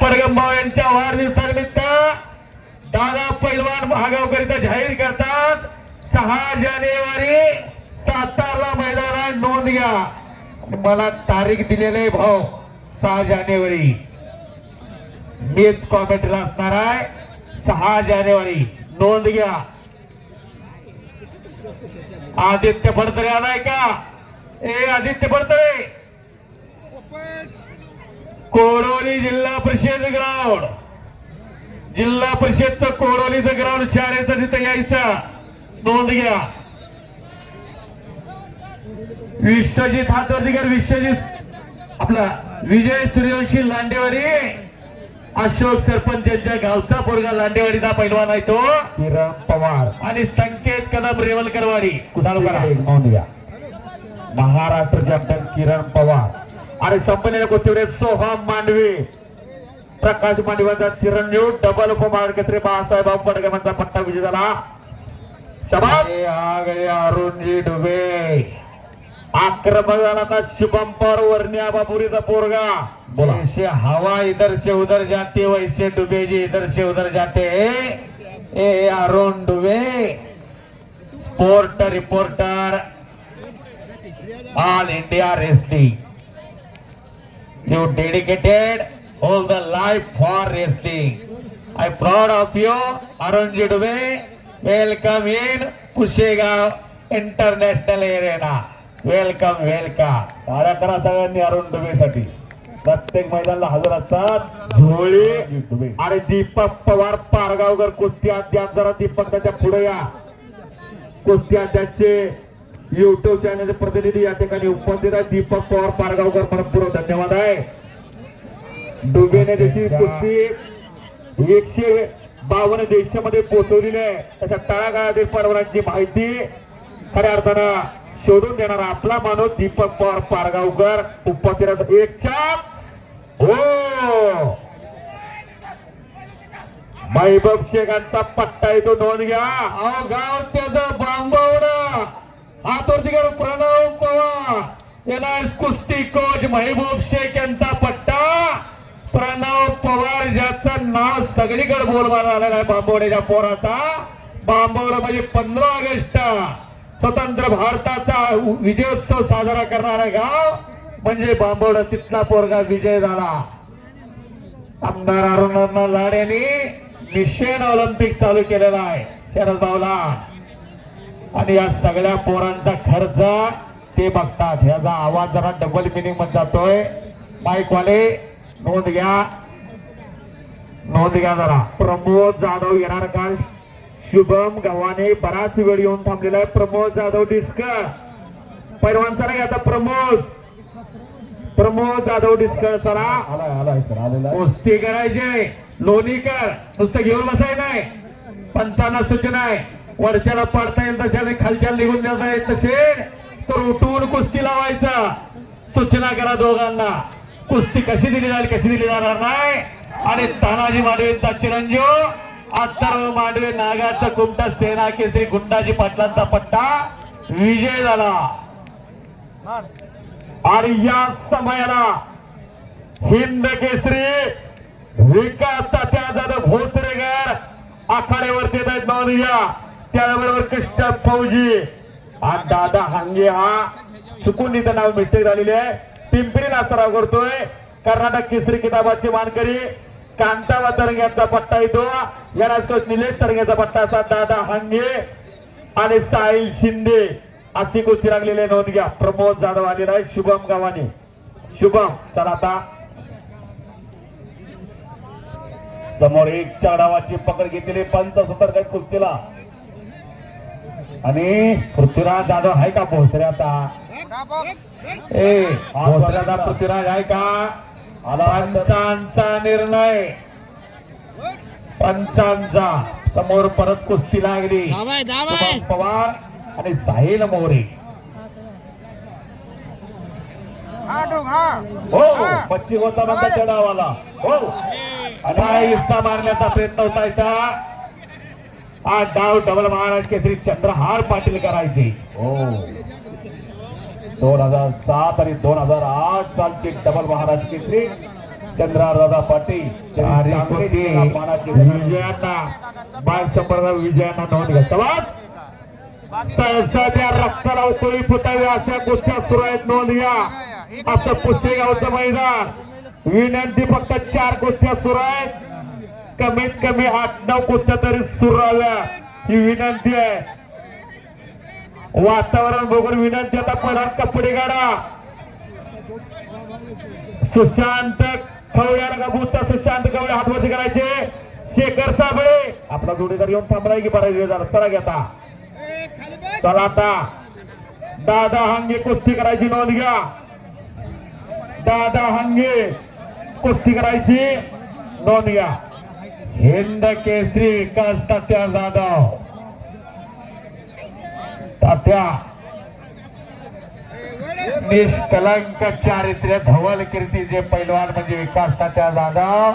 पडगंबाव यांच्या वाढदिवसानिमित्त दादा पैलवान भागावकरिता जाहीर करतात 6 जानेवारी सातारला मैदानात नोंद घ्या. मला तारीख दिलेले भाऊ 6 जानेवारी मीच कॉमेंटला असणार आहे. 6 जानेवारी नोंद घ्या. आदित्य फडतरे आलाय का? ए आदित्य फडतरे कोरोली जिल्हा परिषद ग्राउंड, जिल्हा परिषदचं कोरोलीचं ग्राउंड शाळेचं तिथं यायचं. नोंद घ्या. विश्वजित हातवर्तीकर विश्वजित आपला विजय सूर्यवंशी लांडेवाडी अशोक सरपंच यांच्या गावचा पोरगा लांडेवाडीचा पैलवान आहे तो किरण पवार आणि संकेत कदम रेवलकरवाडी तालुका. नोंद घ्या. महाराष्ट्र चॅम्पियन किरण पवार आणि संपन्नेल्या कुस्तीवर सोहम मांडवे प्रकाश मांडवेचा चिरंजीव डबल उपमार केसरी बाळासाहेब पडगमांचा पट्टा विजय झाला. शबाद. आ गए अरुणजी डुबे. आक्रमक झाला था शुभम पवार वर्णिया बापुरीचा पोरगा. बोला. ऐसे हवा इधर से उधर जाते वैसे डुबे जी इधर से उधर जाते. ए अरुण डुबे sport reporter all India wrestling. You dedicated all the life for wrestling. I proud of you, Arun Dube. Welcome in Kushegaon International Arena. Welcome, welcome. साऱ्या करा सगळ्यांनी अरुण डुबेसाठी. प्रत्येक मैदानाला हजर असतात. झोळी आणि दीपक पवार पारगावकर कुस्ती अध्यक्ष. जरा दीपक त्याच्या पुढे या. कुस्ती अध्यक्षचे युट्यूब चॅनलचे प्रतिनिधी या ठिकाणी उपस्थित आहे. दीपक पवार पारगावकर मनपूर्वक धन्यवाद आहे. डुबेने देखील कुस्ती 152 देशामध्ये पोहोचवलेली आहे. त्याच्या तळागाळातील परवानांची माहिती खऱ्या अर्थानं शोधून देणारा आपला माणूस दीपक पवार पारगावकर उपस्थित. एक चाप हो महबूब शेखांचा पट्टा येतो. नोंद घ्या. अहो गाव त्याचं बांबवडा हातोर्तीकर प्रणव पवार यांना कुस्ती कोच महबूब शेख यांचा पट्टा. प्रणव पवार ज्याचं नाव सगळीकडे बोलबाला आलेला आहे बांबवड्याच्या पोराचा. बांबवडा म्हणजे 15 ऑगस्ट स्वतंत्र भारताचा विजयोत्सव साजरा करणारा गाव म्हणजे बांबवडा. तिथला पोरगा विजय झाला. आमदार अरुणा लाड यांनी मिशन ऑलिम्पिक चालू केलेला आहे शरद भाऊला. आणि या सगळ्या पोरांचा खर्च ते बघतात. ह्याचा आवाज जरा डबल मिनिंग मध्ये जातोय. माईक वाले नोंद घ्या. नोंद घ्या जरा. प्रमोद जाधव येणार का? शुभम गव्हाणे बराच वेळ येऊन थांबलेला आहे. प्रमोद जाधव डिस्कर पैलवान चला घ्या. प्रमोद जाधव डिस्कर चला. कुस्ती करायचे. लोणीकर नुसतं घेऊन बसाय नाही. पंचांना सूचना आहे. वरच्याला पाडता येईल तशाने खालच्या निघून जाता येईल तसे तर उठवून कुस्ती लावायचा. सूचना करा दोघांना. कुस्ती कशी दिली जाईल कशी दिली जाणार नाही. आणि तानाजी मांडवेंचा चिरंजीव अथर्व मांडवे नागाचा कुमटा सेना केसरी गुंडाजी पाटलांचा पट्टा विजय झाला. आणि या समयाला हिंद केसरी विकास तात्या जाधव भोसरेकर आखाड्यावरती येत. नोंद घ्या. त्याबरोबर कृष्ण फौजी आणि दादा हांगे हा चुकून इथं नाव मिस्टेक झालेली आहे. पिंपरीला सराव करतोय. कर्नाटक केसरी किताबाची मानकरी कांतावा तरंग्याचा पट्टा येतो. याला निलेश तरंग्याचा पट्टा असा दादा हांगे आणि साहिल शिंदे अशी कुस्ती लागलेली. नोंद घ्या. प्रमोद जाधव आलेला आहे. शुभम गावाने. शुभम चला आता समोर एक डावाची पकड घेतलेली. पंच सुतर काही कुस्तीला आणि पृथ्वीराज जाधव आहे का भोसरे? आता भोसऱ्याचा पृथ्वीराज आहे का? पंचांचा निर्णय. पंचांचा समोर परत कुस्ती लागली. पवार आणि साहिल मोरे. हो 25 होता बंदाच्या डावाला. हो आणि हिस्सा मारण्याचा प्रयत्न होता इथं. हा डाव डबल महाराज केसरी चंद्रहार पाटील करायचे. हो 2007 आणि 2008 सालची डबल महाराज केसरी चंद्रदादा पाटील विजयांना बाल संपर्क विजयांना नोंद घ्या. सहसाच्या रक्ताला उकळी फुटावी अशा गोष्टी सुरू आहेत. नोंद घ्या. असं पुसेगावचं मैदान. विनंती फक्त 4 गोष्टी सुरू आहेत. कमीत कमी 8-9 गोष्टी तरी सुरू राहाव्या ही विनंती आहे. वातावरण बघून विनंती. आता पहिला कपडे काढा. सुशांत खवळ्याला बुद्ध सुशांत खवळे हातवरती करायचे. शेखर साबळे आपला जोडीदार येऊन थांबलाय की बराच झाला. चला घेता. चला आता दादा हंगे कुस्ती करायची. नोंद घ्या. दादा हंगे कुस्ती करायची. नोंद घ्या. हिंद केसरी विकास तात्या जाधव. तात्या निष्कलंक चारित्र्य धवल कीर्तीचे पैलवान म्हणजे विकास तात्या जाधव.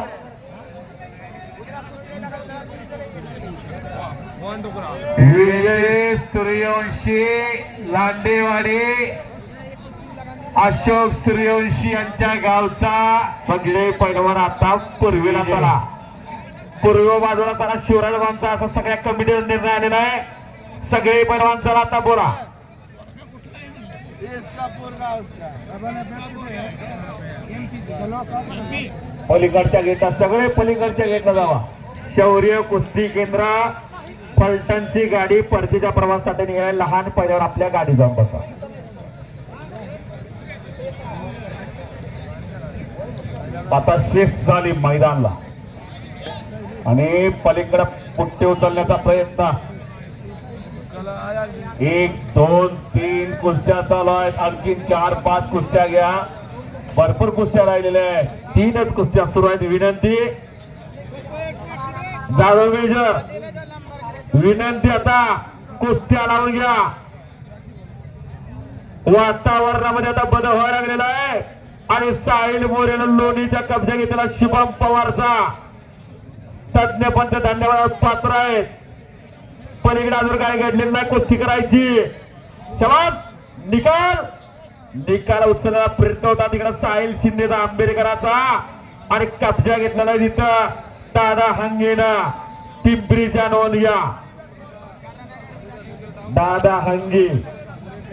विजय सूर्यवंशी लांडेवाडी अशोक सूर्यवंशी यांच्या गावचा सगळे पैलवान आता पूर्वीला चला. पूर्व बाजूला त्याला शिवराज भाऊंचा असा सगळ्या कमिटीचा निर्णय आलेला आहे. सगळे पैलवान चला आता बोला. पलीकडच्या गेटा सगळे पलीकडच्या गेटला जावा. शौर्य कुस्ती केंद्र फलटणची गाडी परतीच्या प्रवासासाठी निघाली. लहान पैलवान आपल्या गाडी जाऊन बसा. आता शिस्त झाली मैदानला आणि पलीकडे पुट्टी उचलण्याचा प्रयत्न. 1 2 3 कुस्त्या चालू आहेत. आणखी 4-5 कुस्त्या घ्या. भरपूर कुस्त्या राहिलेल्या आहेत. 3च कुस्त्या सुरू आहेत. विनंती जाधव मेजर विनंती आता कुस्त्या लावून घ्या. वातावरणामध्ये आता बदल व्हायला लागलेला आहे आणि साहिल मोरेनं लोणीच्या कब्जा घेतलेला शुभम पवारचा तज्ञ पंच धन्यवाद पात्र आहेत. पलीकडे अजून काय घडलेलं नाही. कुस्ती करायची. शाबास. निकाल उचलण्याचा प्रयत्न होता तिकडे साहिल शिंदेचा आंबेडकराचा आणि कब्जा घेतलेला आहे तिथं दादा हंगेनं पिंपरीच्या. नोंद घ्या. दादा हंगे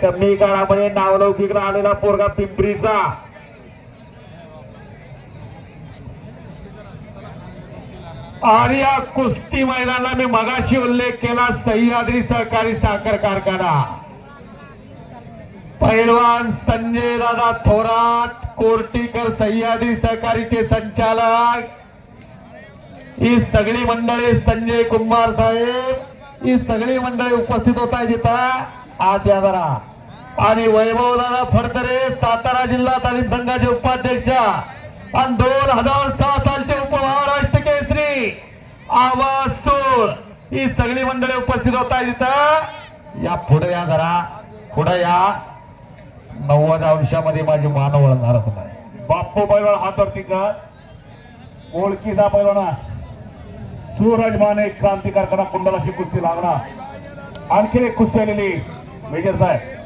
कमी काळामध्ये नावलौकिक आलेला पोरगा पिंपरीचा. आणि या कुस्ती मैदानाला मी मगाशी उल्लेख केला. सह्याद्री सहकारी साखर कारखाना पैलवान संजय दादा थोरात कोर्टीकर सह्याद्री सहकारीचे संचालक. ही सगळी मंडळी संजय कुंभार साहेब ही सगळी मंडळी उपस्थित होत आहे तिथं आज या जरा. आणि वैभव दादा फडतरे सातारा जिल्हा तालीम संघाचे उपाध्यक्ष आणि 2006 सालचे उपमहाराष्ट्र केसरी आवाज सूर ही सगळी मंडळी उपस्थित होत आहे तिथं. या पुढे या जरा पुढे या. 90 अंशामध्ये माझी मान वळणारच नाही. बाप्पू पैलवान हातवरती का ओळखीचा पैलवान सूरज माने क्रांतिकार करा कुंडलाशी कुस्ती लागणार. आणखी एक कुस्ती आलेली मेजर साहेब.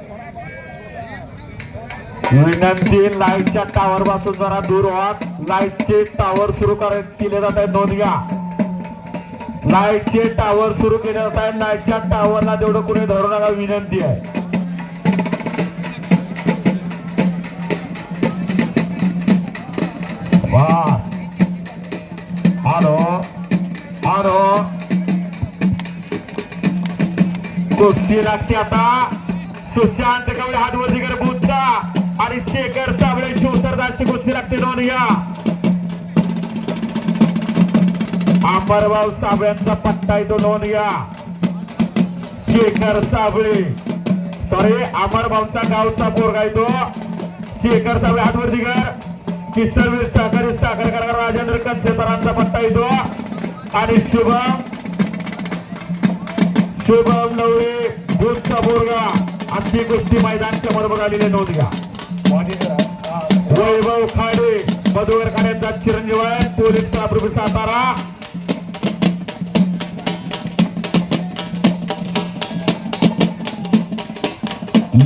विनंती लाईटच्या टावर पासून जरा दूर व्हा. लाईटचे टावर सुरू केले जात आहेत. नोंद घ्या. लाईटचे टावर सुरू केले जात आहेत. लाईटच्या टावरला तेवढं कुणी धरू नका विनंती आहे. हॅलो कुस्ती लागते आता. सुशांत कवडे हातवरती कर बुद्धा आणि शेखर साबळे शिवतरदासची कुस्ती लागते. नोंद घ्या. अमरभाऊ साबळ्यांचा पट्टा येतो. नोंद घ्या. शेखर साबळे सॉरी अमरभाऊचा गावचा पोरगा येतो. शेखर साबळे हातवरती कर. किसरवीर सहकारी साखर कारखाना राजेंद्र कंसेकरांचा पट्टा येतो आणि शुभम नवरे दूधचा बोरगा अशी कुस्ती मैदानच्या बरोबर आलेली. नोंद घ्या. वैभव खाडे मधुकर खाड्यांचा चिरंजीव आहे. पोलीस काप्रभू सातारा.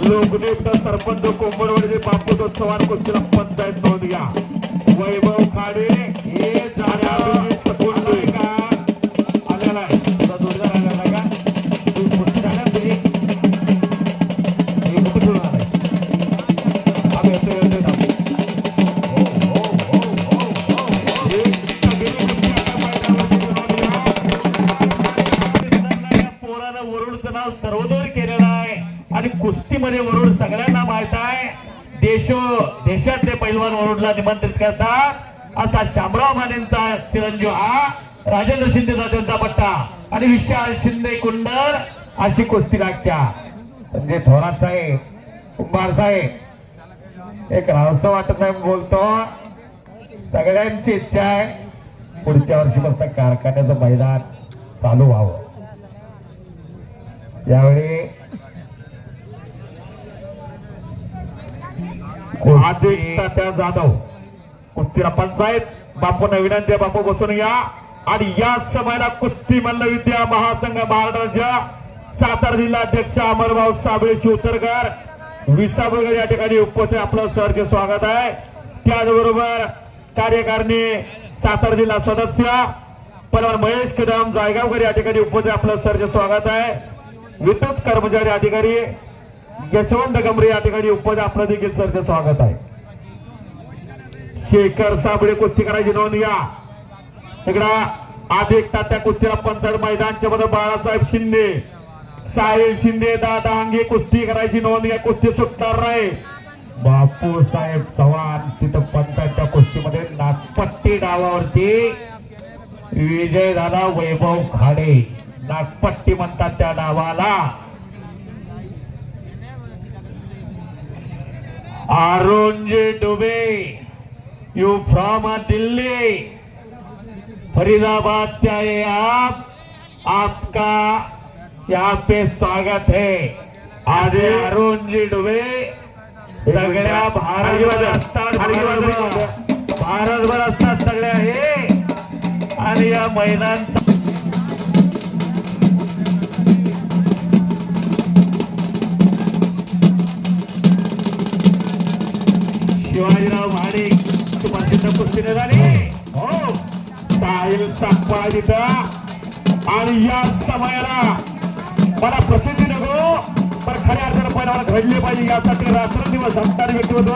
लोकदेवता सरपंच कोंबडवाडीचे बापूत चव्हाण कुस्तीला पंचायत. नोंद घ्या. वैभव खाडे हे जाण्या सपोर्ट का आलेला आहे. तुझा जोडीदार आलेला आहे का? तू कुठे झाला तरी हे कुठे घेऊन आलाय? आम्ही येतो पोरानं वरुडचं नाव सर्वदूर केलेलं आहे आणि कुस्तीमध्ये वरुड सगळ्यांना माहित आहे. देशातले पैलवान वरुडला निमंत्रित करतात असा शामराव मानेंचा चिरंजीव हा राजेंद्र शिंदेचा त्यांचा पट्टा आणि विशाल शिंदे कुंडर अशी कुस्ती लागत्या. संजय थोरात साहेब कुंभार साहेब एक रावस वाटत नाही बोलतो. सगळ्यांची इच्छा आहे पुढच्या वर्षीपासून कारखान्याचं मैदान चालू व्हावं. यावेळी त्या जाधव कुस्तीला पंचायत बापूंना विनंती आहे, बापू बसून या. आणि या समयाला कुस्ती मल्लविद्या महासंघ महाराष्ट्राच्या सातारा जिल्हा अध्यक्ष अमरभाऊ साबळे शिवतरकर विसाबगर या ठिकाणी उपस्थित आपलं सहर्ष स्वागत आहे. त्याचबरोबर कार्यकारिणी सातारा जिल्हा सदस्य पलवान महेश कदम जायगावकर या ठिकाणी उपस्थित आपलं सहर्ष स्वागत आहे. विद्युत कर्मचारी अधिकारी यशवंत गमरे या ठिकाणी उपस्थित आपलं देखील सहर्ष स्वागत आहे. शेखर साबळे कुस्ती करायची नोंद घ्या. इकडा अधिक तात्या कुस्तीला पंचायत मैदानच्या मध्ये बाळासाहेब शिंदे साहिल शिंदे दादा अंगे कुस्ती करायची नोंद घ्या. कुस्ती सुटणार नाही. बापू साहेब चव्हाण तिथं पंचायतच्या कुस्तीमध्ये नागपट्टी डावावरती विजय झाला. वैभव खाडे नागपट्टी म्हणतात त्या डावाला. अरुणजी डुबे यू फ्रॉम दिल्ली फरीदाबाद से आए आप, आपका यहाँ पे स्वागत है. आज अरुणजी डुबे सगळ्या भारतभर असतात सगळ्या हे आणि या मैदान शिवाजीराव भाडे प्रसिद्ध कुस्तीने झाली. हो साहिल सापळा तिथं आणि या समयाला मला प्रसिद्धी नको पण खऱ्या अर्थानं पहिला घडले पाहिजे यासाठी रात्रदिवस झटणारे व्यक्तिमत्व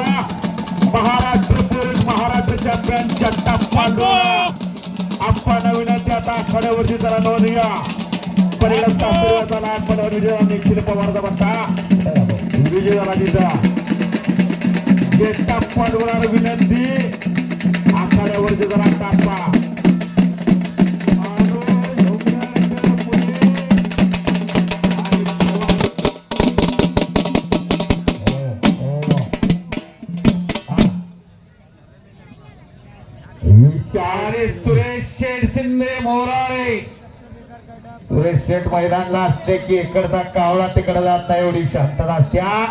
महाराष्ट्र पोलीस महाराष्ट्र चॅम्पियन जगताप पांडुरंग आपण विनंती आता आखाड्यावरची जरा नोंद घ्या. पहिला सासरीचा लहानपणावर विजय निखिल पवारचा पट्टा विजय झाला तिथं. जगताप पांडुरंग विनंती आखाड्यावरची जरा टापा. सुरेश शेठ शिंदे मोराळे सुरेश शेठ मैदानला असते की इकडचा कावळा तिकडे जात नाही एवढी शांतता असत्या.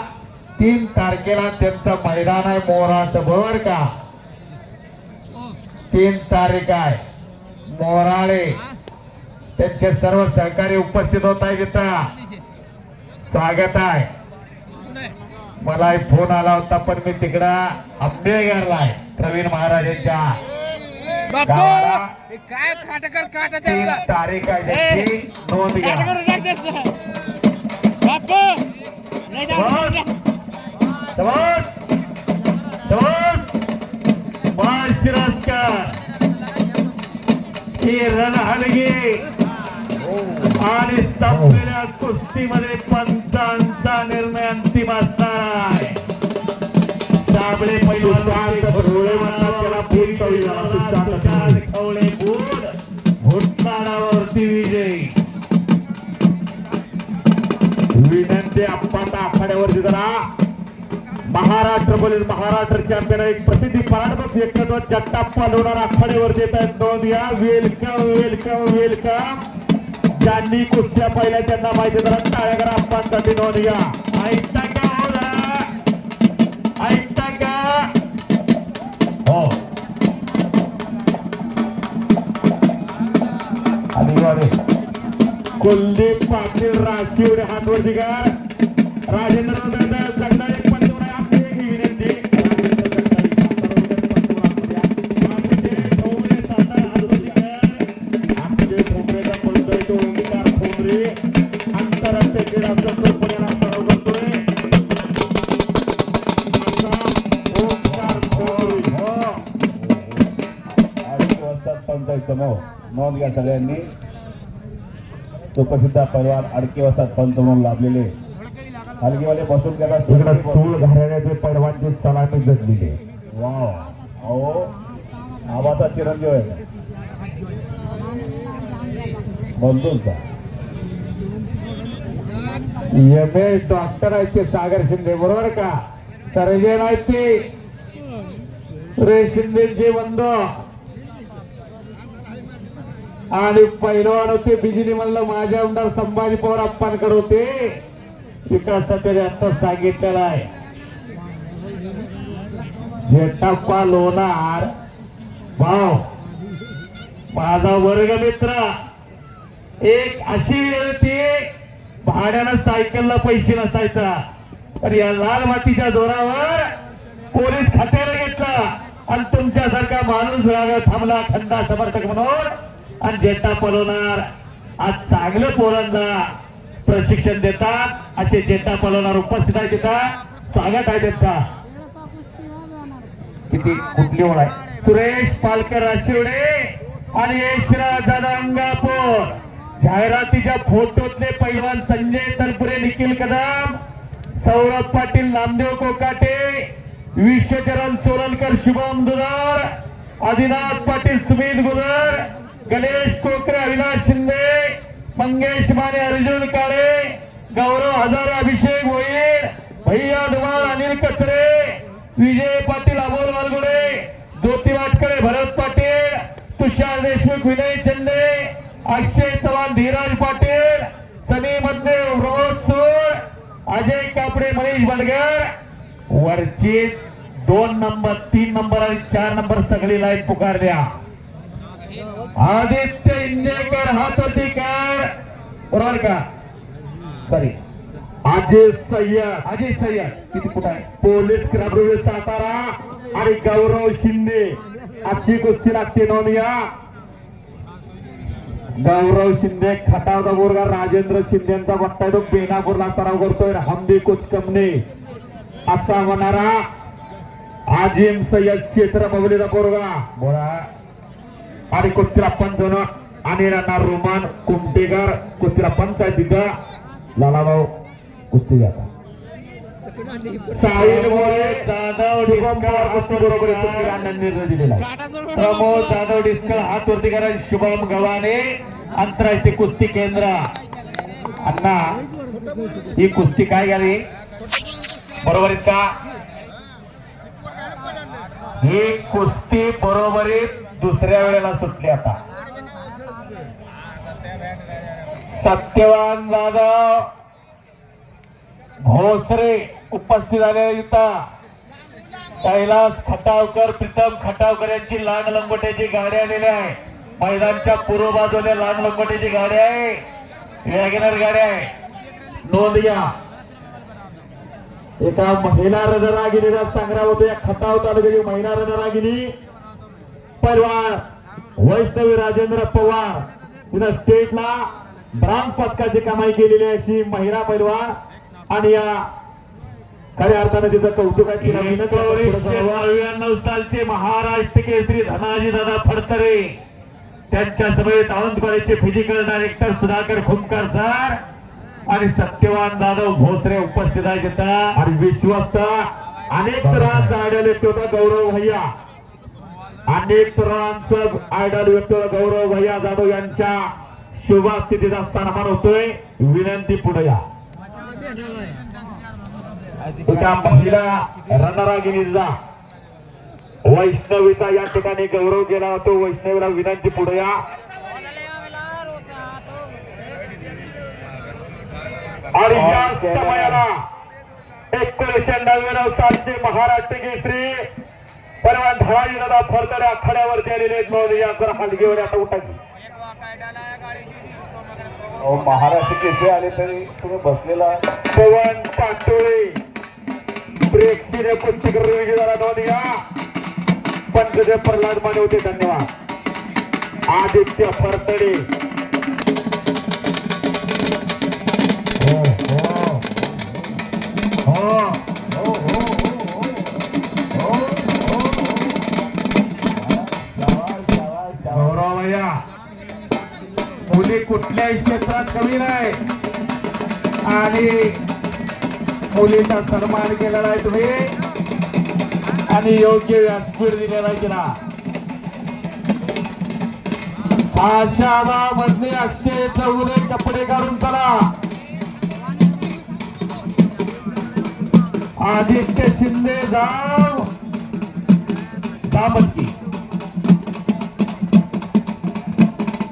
3 तारखेला त्यांचं मैदान आहे मोराळचं बरोबर का? 3 तारीख आहे. मोराळे त्यांचे सर्व सहकारी उपस्थित होत आहे तिथं. स्वागत आहे. मला फोन आला होता पण मी तिकडं आंबेघरला आहे प्रवीण महाराजांच्या गावाला. काय काटकर काटा 3 तारीख आहे नोंद घ्या. रणहलगी आणि संपलेल्या कुस्तीमध्ये पंचांचा निर्णय अंतिम असणार आहे. साबळे पैलवान खवळे बूट घोटाळावरती विजयी. विनंती आप्पाचा आखाड्यावरती जरा महाराष्ट्र पोलीस महाराष्ट्र चॅम्पियन एक प्रसिद्धी पराडबत व्यक्तित्व जगताप पांडुरंग आखाड्यावरती येत आहेत. नोंद घ्या. Welcome welcome welcome. ज्यांनी कुस्त्या पाहिल्या त्यांना माहिती जरा टाळ्या करा आप्पांसाठी. नोंद घ्या. ऐकता का हो जरा ऐकता का हो. कुलदीप पाटील राजकीय हातवरती कर. राजेंद्र जगदाळे पंतप्रधान आपली विनंती तासाचं पुण्याला सराव करतोय. आता ओंकार कोळी. समोर नोंद घ्या सगळ्यांनी. सुप्रसिद्ध परिवार आडके वसात पंत म्हणून लाभलेले हलगीवाले बसून गेला. इकडं सूळ घराण्याचे पैलवानची सलामी जगलेली. वाव अहो आबाचा चिरंजीव आहे बंधूंचा. एम.ए. डॉक्टर आहेत ते सागर शिंदे बरोबर का. सर्जन आहेत ते रे शिंदेचे बंधू आणि पैलवान होते बिजली म्हणलं माझ्या आमदार संभाजी पवार अप्पांकडे होते. विकास तरी आता सांगितलेलं आहे. जेटाप्पा लोणार भाव माझा वर्ग मित्र. एक अशी वेळ ती भाड्यानं सायकलला पैसे नसायचा तर या लाल मातीच्या जोरावर पोलीस खात्याला घेतला आणि तुमच्यासारखा माणूस थांबला खंडा समर्थक म्हणून. आणि जेटा पलवणार आज चांगलं पोरांना प्रशिक्षण देतात असे जेटा पलवणार उपस्थित आहे. तिथं स्वागत आहे त्यांचा. किती कुठली ओळ आहे. सुरेश पालकर राशिवडे आणि यशराज अंगापूर. जाहिरातीच्या फोटोतले पैलवान संजय तलपुरे, निखिल कदम, सौरभ पाटील, नामदेव कोकाटे, विश्वचरण सोलनकर, शुभम दुधार, आदिनाथ पाटील, सुमित गुजर, गणेश कोकरे, अविनाश शिंदे, मंगेश माने, अर्जुन काळे, गौरव हजारे, अभिषेक भोईर, भैया धुमाळ, अनिल कचरे, विजय पाटील, अमोल मालगुडे, ज्योती वाटकडे, भरत पाटील, तुषार देशमुख, विनय चंदे, अक्षय चव्हाण, धीराज पाटील, सनी मधने, प्रमोद सूळ, अजय कापडे, मनीष बडगर. वरची 2 नंबर 3 नंबर आणि 4 नंबर सगळी लाईन पुकारल्या. आदित्य इंदेकर हात अधिकार बरोबर का. सॉरी अजय सय्यद किती कुठं आहे. पोलीस क्राब्रुवे सातारा आणि गौरव शिंदे अशी कुस्ती लागते. नोंद घ्या. गौरव शिंदे खटावचा बोरगा, राजेंद्र शिंदेचा बट्टा तो बेनापूरला सराव करतोय. हमदी कुचकमने असा होणारा आजिम सय्यद क्षेत्र बबलीचा बोरगा बोला. आणि कुस्तीला पंच आणि राहणार रोमान कुमटेकर. कुस्तीला पंच आहे तिथं लालाभाऊ कुस्ती घ्या. साहिल मोरे, जाधव डिस्कळ कुस्ती बरोबर निर्णय दिलेला आहे. प्रमोद जाधव डिस्कळ हात वरती करा. शुभम गव्हाणे आंतरराष्ट्रीय कुस्ती केंद्र. अण्णा ही कुस्ती काय झाली बरोबरीत का. ही कुस्ती बरोबरीत दुसऱ्या वेळेला सुटली. आता सत्यवान जाधव भोसरे उपस्थित झाले. इथं कैलास खटावकर, प्रीतम खटावकर यांची लांग लंगोट्याची गाडी आलेली आहे. मैदानच्या पूर्व बाजूला लांग लंगोट्याची गाडी आहे. वॅगनर गाडी आहे. नोंद घ्या. एका महिला रणरागिणीचा संग्राम होतो. या खटाव तालुक्याची महिला रणरागिणी पैलवान वैष्णवी राजेंद्र पवार तिनं स्टेटला ब्रांज पदकाची कमाई केलेली आहे अशी महिला पैलवान. आणि या खऱ्या अर्थाने तिचं कौतुक आहे. 1999 सालचे महाराष्ट्र केसरी धनाजी दादा फडतरे त्यांच्या समेत औंध कॉलेजचे फिजिकल डायरेक्टर सुधाकर खुमकर सर आणि सत्यवान जाधव भोसरे उपस्थित आहे. तिथं आणि विश्वस्त अनेक तऱ्हांचा आयडल व्यक्ती होता गौरव भैया. अनेक तऱ्हांचं आयडल व्यक्ती होता गौरव भैया जाधव यांच्या शुभ स्थितीचा सन्मान होतोय. विनंती पुढे या. एका महिला रणरागिणीचा वैष्णवीचा या ठिकाणी गौरव केला होतो. वैष्णवीला विनंती पुढे या. आणि या समयाला 1999 सालचे महाराष्ट्र केसरी पैलवान धनाजी दादा फडतरे आखाड्यावरती आलेले आहेत. नोंद या जरा हलगीवर आता उठायची. महाराष्ट्र केसरी आले तरी तुम्ही बसलेला. पवन पाटोळे प्रेक्षणीय कुस्तीकर विजयाला नोंद घ्या. पंचदेव प्रल्हाद माने होते. धन्यवाद. आदित्य फडतरे. गौरव भैया मुली कुठल्याही क्षेत्रात कमी नाही आणि मुलीचा सन्मान केलेला आहे तुम्ही आणि योग्य व्यासपीठ दिलेला आहे तिला. आशादा मधले अक्षय चौगुले कपडे काढून चला. आदित्य शिंदे जाव दामटकी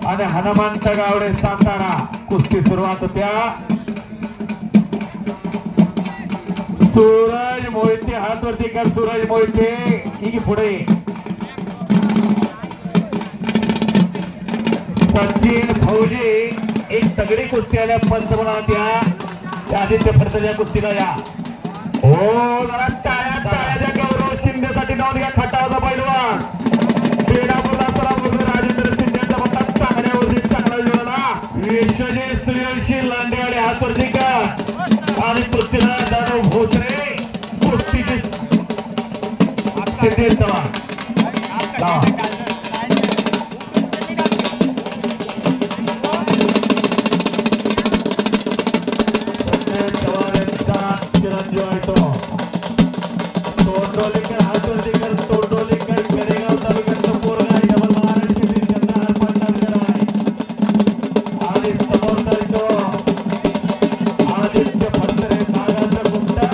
आणि हनुमंत गावडे सातारा. कुस्ती सुरुवात होत्या. सूरज मोहिते हात वरती कर. सूरज मोहिते ही पुढे. सचिन फौजी एक तगडी कुस्ती आल्या पंच म्हणा त्या आदित्य फडतल्या कुस्तीला या. हो जरा टाळ्या टाळ्या गौरव शिंदेसाठी नोंद घ्या. खटावचा पैलवान राजेंद्र शिंदेचा म्हणतात चांगल्यावरती चांगला जोडला. विश्वजित सूर्यवंशी लांडेवाडे हातवरती का आणि पृथ्वीराज जाधव भोसरे कुस्तीची सिद्धेश चव्हाण. चिरंजीव आहे तो. तोंडोलीकर हातोलीकर तोंडोलीकर करेगाव तालुक्यातलं पोरगा आहे. डबल महाराष्ट्र त्यांना पाटणकर आहे आणि समोर तो आदित्य फडतरे नागाचा गुप्ता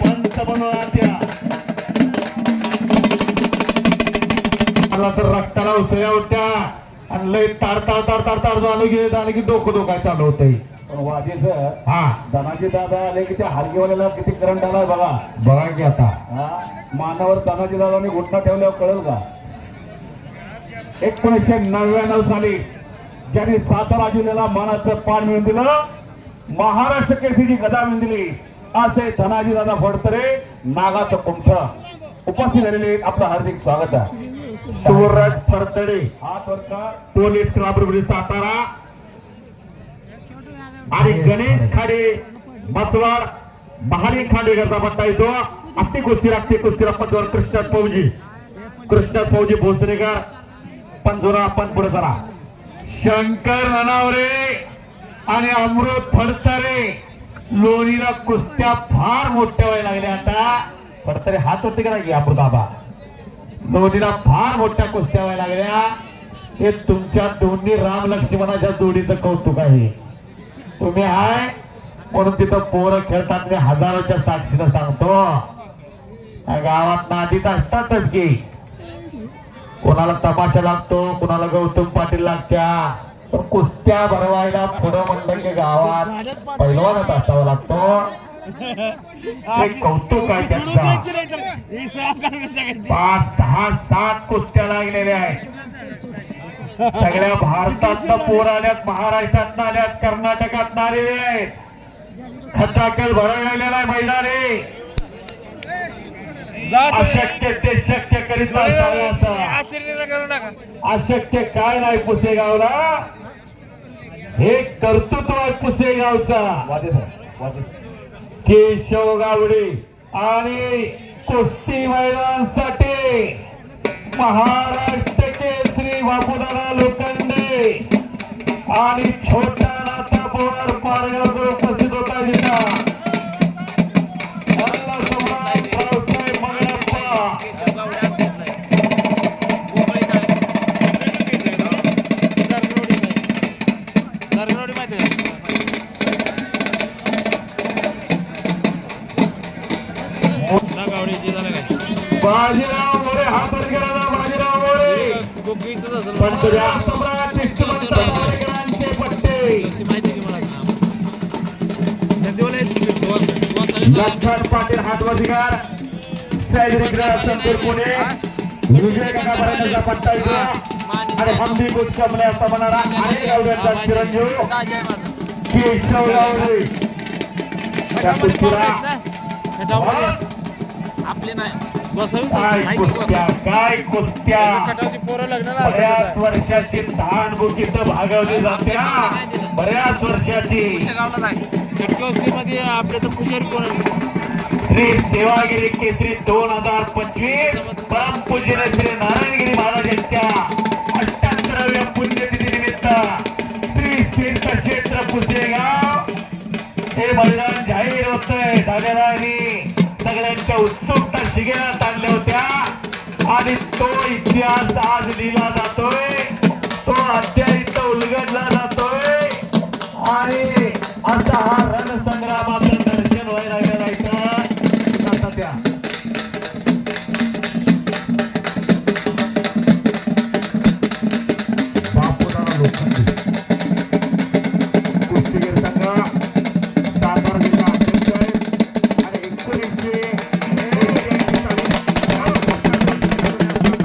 पंच बनवत्या मला तर रक्ताला उसळ्या उठ्या आणि लय तार तार तार तार तार झालं की डोकं डोकाय चालू होतंय. पण वाजेचं हा धनाजी दादा आले की त्या हलगीवाल्याला किती करंट आलाय बघा. बघा की आता हा मानावर धनाजी दादाने घुटणा ठेवल्यावर कळेल का. 1999 साली ज्यांनी सातारा जिल्ह्याला मानाचं पान मिळून दिलं, महाराष्ट्र केसरीची गदा मिळून दिली, असे धनाजी दादा फडतरे नागाचं कुंठ उपस्थित झालेले आपलं हार्दिक स्वागत आहे. सूरज फडतरे हात वरचा पोलीस क्लब सातारा आणि गणेश खाडे बसवाड बहारी खांडेकरचा पट्टा येतो. अशी कुस्ती लागते. कुस्तीला पंचवर कृष्ण फौजी भोसरेकर पंचोरा आपण पुढे चला. शंकर ननावरे आणि अमृत फडतरे लोणीला कुस्त्या फार मोठ्या व्हायला लागल्या. आता फडतरे हात होते का नाही अमृत आबा लोणीला फार मोठ्या कुस्त्या व्हायला लागल्या. हे तुमच्या दोन्ही राम लक्ष्मणाच्या जोडीचं कौतुक आहे. तुम्ही आहे म्हणून तिथं पोरं खेळतात. मी हजारोच्या साक्षीनं सांगतो. गावात नादीत असतातच की कोणाला तमाशा लागतो, कोणाला गौतम पाटील लागत्या, पण कुस्त्या भरवायला पुढं म्हणलं की गावात पहिलवानच असावा लागतो. एक कौतुक आहे त्यांचा. 5, 6, 7 कुस्त्या लागलेल्या आहेत. सगळ्या भारतात पोर आल्यात, महाराष्ट्रात आल्यात, कर्नाटकात आलेले आहेत. खचाखच भरवलेला आहे मैदानी. अशक्य ते शक्य करीत अशक्य काय नाही पुसेगावला. हे कर्तृत्व आहे पुसेगावचा. केशव गावडे आणि कुस्ती मैदानासाठी महाराष्ट्र केसरी बापूदादा लोखंडे आणि छोटा नाथा पवार पारगावकर उपस्थित होता. जिथं रावसाहेब मंगळप्पा बाजीराव मोरे हात वर केला. बाजीराव मोरे पंचराष्ट्रांचे पट्टे लखन पाटील हात वर दिगार संतूर पुणे विजय काकापर्यंतचा पट्टा येतो आणि हंबी गुच्चमने असा म्हणणारा अनेक गावड्यांचा चिरंजीव केशव गावडे त्या कुस्तीला आपले नाही काय कुस्त्या बऱ्याच वर्षाची धान बुकीत भागवली जाते. बऱ्याच वर्षाची मध्ये आपले तर पुजारी कोण श्री सेवागिरी केसरी 2025 परम पूज्य श्री नारायणगिरी महाराजांच्या 78व्या पुण्यतिथी निमित्त श्री तीर्थक्षेत्र पुसेगाव हे मैदान जाहीर होतंय झालेला आणि सगळ्यांच्या उत्सुकता शिगेला आणल्या होत्या आणि तो इतिहास आज लिहिला जातोय, तो अध्याय इथं उलगडला जातोय आणि असा हा रणसंग्रामाचं दर्शन व्हायला लागलेला इथं सध्या बापूराव लोखंडे कुस्तीगीर संघ सातारा जिल्हा अध्यक्ष आणि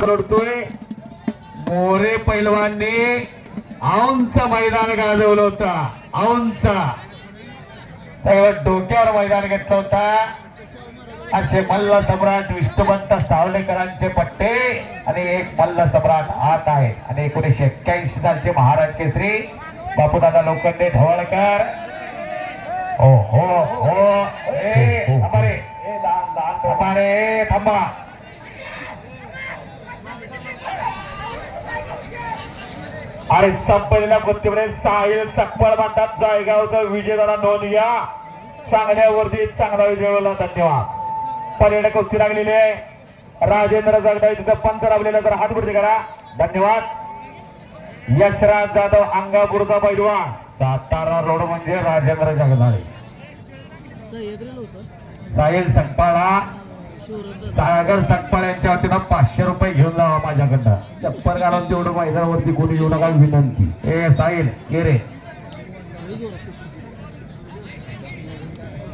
रडतोय. मोरे पैलवानने औंच मैदान गाजवलं होतं, औंच सगळं डोक्यावर मैदान घेतलं होता. असे मल्ल सम्राट विष्णुवंत सावलेकरांचे पट्टे आणि एक मल्ल सम्राट आत आहे आणि 1981 सालचे महाराज केसरी बापूदादा लोखंडे ढवळकर. हो हो हो हमारे थांबा. अरे संपलेल्या कुस्तीमध्ये साहिल सकपाळ म्हणतात जायगावचा विजय झाला, नोंद घ्या. चांगल्यावरती चांगला विजय झाला. धन्यवाद. पर्यटक कुस्ती लागलेली आहे. राजेंद्र जगदाळे तिथं पंच राबलेला तर हातवरती करा. धन्यवाद. यशराज जाधव अंगापूरचा पैलवान, सातारा रोड म्हणजे राजेंद्र जगदाळे. साहिल सकपाळा सागर सकपाळ यांच्या वतीनं 500 रुपये घेऊन जावा माझ्याकडनं. चप्पल घालून तेवढं मैदानावरती कोणी येऊ नका विनंती. ए साहिल ये रे.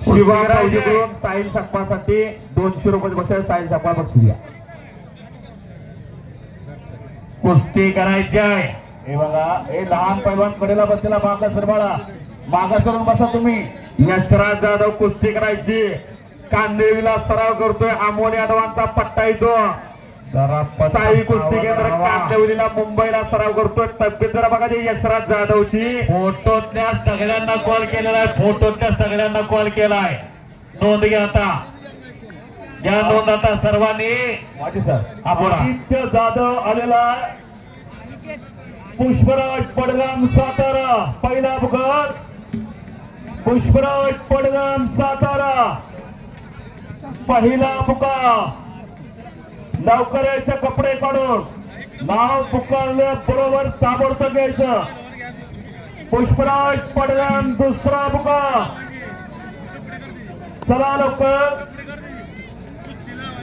शिवाजीकडून साहिल सकपाळसाठी 200 रुपये बसेल. साहिल सकपाळ बक्षीस द्या. कुस्ती करायची आहे. हे बघा, हे लहान पैलवान कडेला बसलेला मागा सरबाळा, मागा सरून बसा तुम्ही. यशराज जाधव कुस्ती करायची. कांदेवीला सराव करतोय. अमोल यादवांचा पट्टा येतो. साई कुस्ती केंद्र कांदेवीला मुंबईला सराव करतोय. तब्येत जरा बघा ते यशराज जाधवची. फोटोतल्या सगळ्यांना कॉल केलेला आहे. फोटोतल्या सगळ्यांना कॉल केलाय. नोंद घ्या आता, घ्या नोंद आता सर्वांनी. आदित्य जाधव आलेला पुष्पराज पडगाम सातारा. पहिला अपघात पुष्पराज पडगाम सातारा. पहिला पुकार. लवकर यायचं कपडे काढून. नाव पुकारल्या बरोबर ताबडतोब घ्यायचं. पुष्पराज पडगाम दुसरा पुकार. चला लवकर.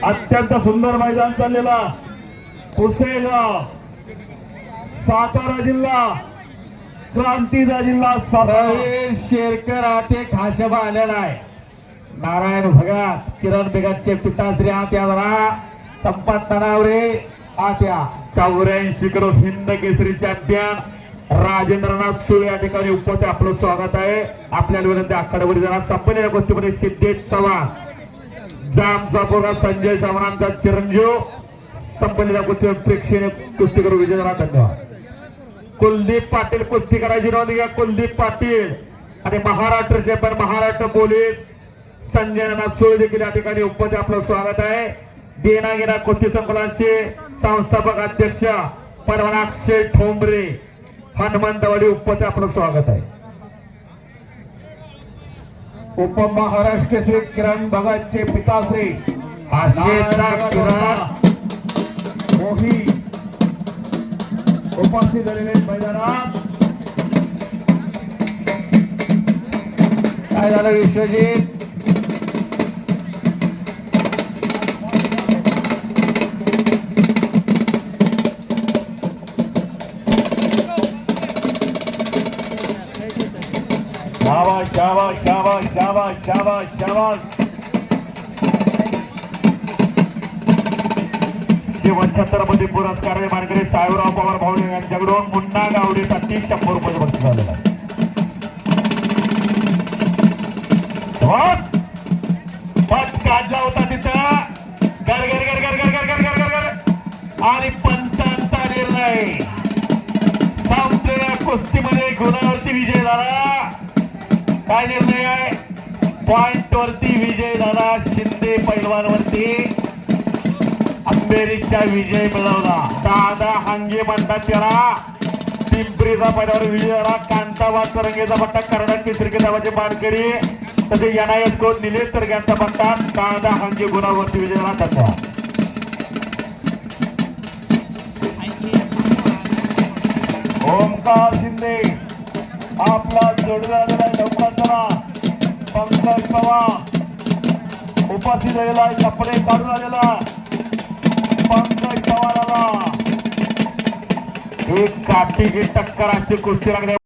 अत्यंत सुंदर मैदान चाललेला पुसेगाव सातारा जिल्हा, क्रांतीचा जिल्हा सातारा. शेरकर आते खाशबा आलेला आहे. नारायण भगत, किरण बेगतचे पिताश्री आत्या जरा संपत तनावरे आत्या. 84 किलो हिंद केसरी चॅम्पियन राजेंद्रनाथ सुळे या ठिकाणी उपस्थित. आपलं स्वागत आहे. आपल्याला विनंती आखाड्यावर जरा संपलेल्या गोष्टीमध्ये सिद्धेश चव्हाण, जामचा पोरगा संजय चव्हाणांचा चिरंजीव संपलेल्या गोष्टीवर प्रेक्षणीय कुस्ती करू विजय झाला. धन्यवाद. कुलदीप पाटील कुस्ती करायची नोंद घ्या. कुलदीप पाटील आणि महाराष्ट्रचे पण महाराष्ट्र पोलीस संजय नाथ सुळे देखील या ठिकाणी उपस्थित. आपलं स्वागत आहे. देनागिरा कुस्ती संकुलांचे संस्थापक अध्यक्ष परवान अक्षय ठोंबरे हनुमंतवाडी उपस्थित. आपलं स्वागत आहे. उपमहाराष्ट्र केसरी किरण भगतचे पिताश्री मोही उपस्थित झालेले मैदानात. काय झालं विश्वजित? शाबाश शाबाश शाबाश शाबाश शाबाश शाबाश. शिवछत्रपती पुरस्कार मानकरी साहेबराव पवार भावणे यांच्याकडून मुन्ना गावडेसाठी 100 रुपये बक्षीस झालेला आहे. पट काढला होता तिथं गर गर गर गर गर गर गर गर गर गर आणि पंचांचा निर्णय. संपलेल्या कुस्तीमध्ये गुणावरती विजय झाला. काय निर्णय आहे? पॉइंट वरती विजय झाला शिंदे पैलवान वरती अंबेरीचा विजय मिळवला. दादा हांगे म्हणतात त्याला. पिंपरीचा पैलवान विजय झाला. कांताबाद तरंगेचा पट्टा कर्नाटक केसरी किताबाचे मानकरी तसे NIS कोच निलेश तरग्यांचा पट्टा दादा हांगे गुणावरती विजय झाला. धन्यवाद. ओमकार शिंदे आपला जोडीदार आलेला आहे. लवकर चला. पंकज पवार उपस्थित झालेला आहे. कपडे काढून आलेला पंकज पवार आला. एक काठी टक्कर अशी कुस्ती लागली.